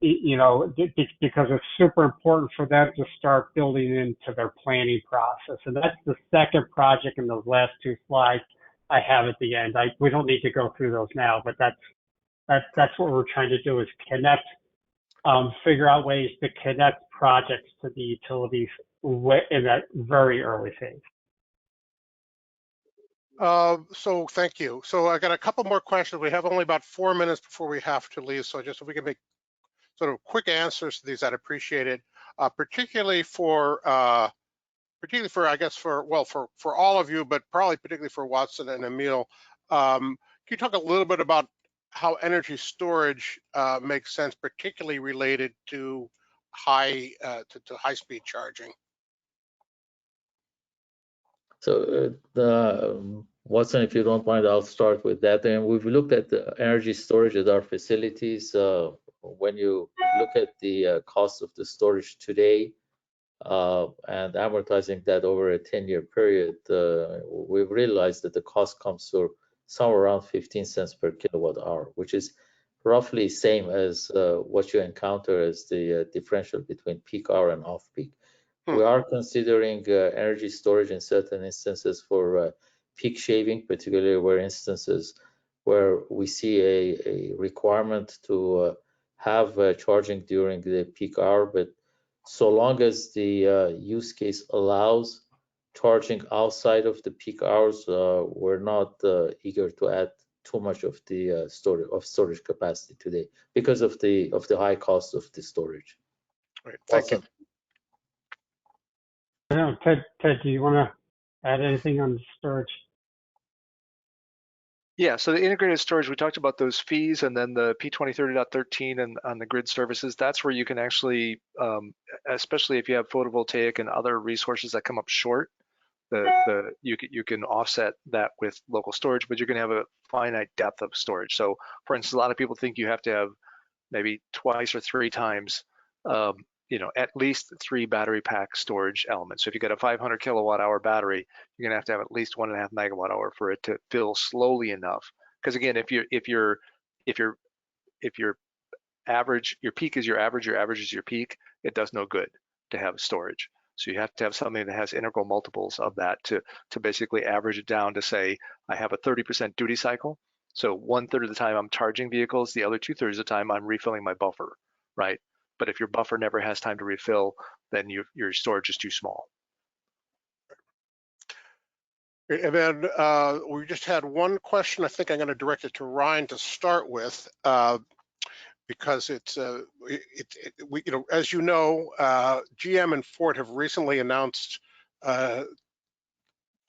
because it's super important for them to start building into their planning process. And that's the second project in those last 2 slides I have at the end. We don't need to go through those now, but that's what we're trying to do, is connect, figure out ways to connect projects to the utilities in that very early phase. So thank you. So I got a couple more questions. We have only about 4 minutes before we have to leave. So just if we can make sort of quick answers to these, I'd appreciate it. Particularly for I guess for all of you, but probably particularly for Watson and Emil. Can you talk a little bit about how energy storage makes sense, particularly related to high-speed charging? So Watson, if you don't mind, I'll start with that. And we've looked at the energy storage at our facilities. When you look at the cost of the storage today and amortizing that over a 10-year period, we've realized that the cost comes to somewhere around 15 cents per kilowatt hour, which is roughly same as what you encounter as the differential between peak hour and off peak. We are considering energy storage in certain instances for peak shaving, particularly where instances where we see a requirement to have charging during the peak hour. But so long as the use case allows charging outside of the peak hours, we're not eager to add too much of the storage capacity today because of the high cost of the storage. Great, thank you. I know, Ted, do you want to add anything on storage? Yeah, so the integrated storage, we talked about those fees, and then the P2030.13 and on the grid services, that's where you can actually, especially if you have photovoltaic and other resources that come up short, you can offset that with local storage, but you're going to have a finite depth of storage. So for instance, a lot of people think you have to have maybe twice or three times, at least 3 battery pack storage elements. So if you got a 500 kilowatt hour battery, you're gonna have to have at least 1.5 megawatt hour for it to fill slowly enough. Because again, if your average, your peak is your average is your peak, it does no good to have storage. So you have to have something that has integral multiples of that to basically average it down to say, I have a 30% duty cycle. So 1/3 of the time I'm charging vehicles, the other 2/3 of the time I'm refilling my buffer, right? But if your buffer never has time to refill, then your storage is too small. And then we just had one question. I think I'm going to direct it to Ryan to start with, because it's as you know, GM and Ford have recently announced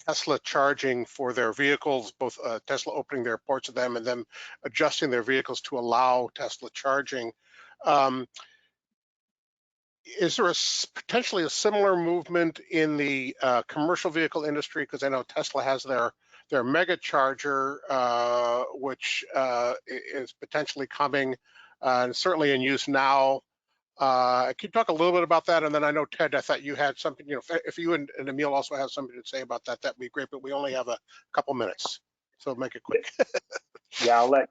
Tesla charging for their vehicles, both Tesla opening their ports of them and then adjusting their vehicles to allow Tesla charging. Is there potentially a similar movement in the commercial vehicle industry? Because I know Tesla has their mega charger, which is potentially coming and certainly in use now. Can you talk a little bit about that? And then I know, Ted, I thought you had something, if you and Emil also have something to say about that, that'd be great, but we only have a couple minutes, so make it quick. Yeah, I'll let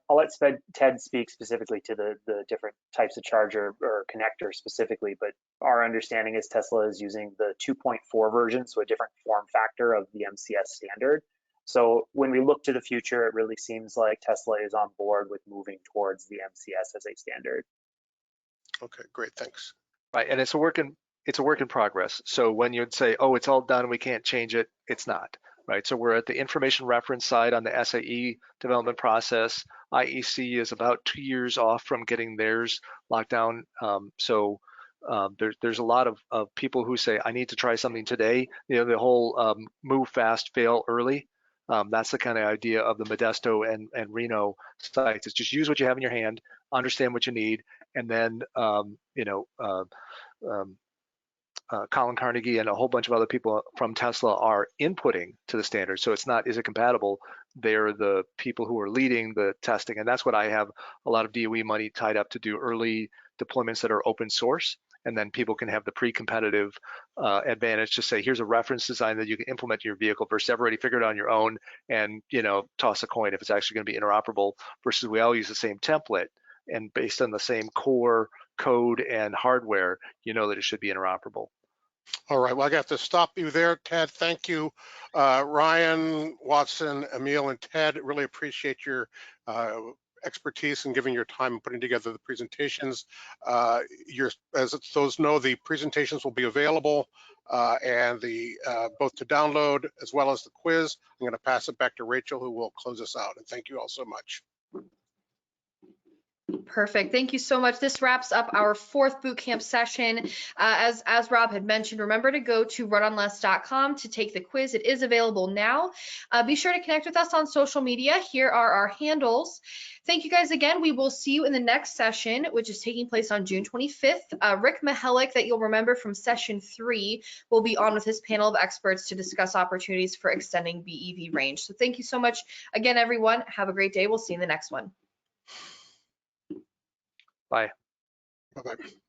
Ted speak specifically to the different types of charger or connector specifically, but our understanding is Tesla is using the 2.4 version, so a different form factor of the MCS standard. So when we look to the future, it really seems like Tesla is on board with moving towards the MCS as a standard. Okay, great, thanks. Right, and it's a work in progress. So when you'd say, oh, it's all done, we can't change it, it's not. Right, so we're at the information reference side on the SAE development process. IEC is about 2 years off from getting theirs locked down. There's a lot of people who say, I need to try something today. The whole move fast, fail early. That's the kind of idea of the Modesto and Reno sites. Is just use what you have in your hand, understand what you need, and then Colin Carnegie and a whole bunch of other people from Tesla are inputting to the standard. So it's not, is it compatible? They're the people who are leading the testing. And that's what I have a lot of DOE money tied up to do early deployments that are open source. And then people can have the pre-competitive advantage to say, here's a reference design that you can implement in your vehicle versus ever already figured it on your own and, toss a coin if it's actually going to be interoperable versus we all use the same template. And based on the same core code and hardware, that it should be interoperable. All right, well, I got to stop you there, Ted. Thank you. Ryan, Watson, Emil, and Ted, really appreciate your expertise and giving your time and putting together the presentations. As those know, the presentations will be available and both to download as well as the quiz. I'm going to pass it back to Rachel, who will close us out. And thank you all so much. Perfect. Thank you so much. This wraps up our 4th bootcamp session. As Rob had mentioned, remember to go to runonless.com to take the quiz. It is available now. Be sure to connect with us on social media. Here are our handles. Thank you guys again. We will see you in the next session, which is taking place on June 25th. Rick Mihalik, that you'll remember from session 3, will be on with his panel of experts to discuss opportunities for extending BEV range. So thank you so much again, everyone. Have a great day. We'll see you in the next one. Bye. Bye-bye.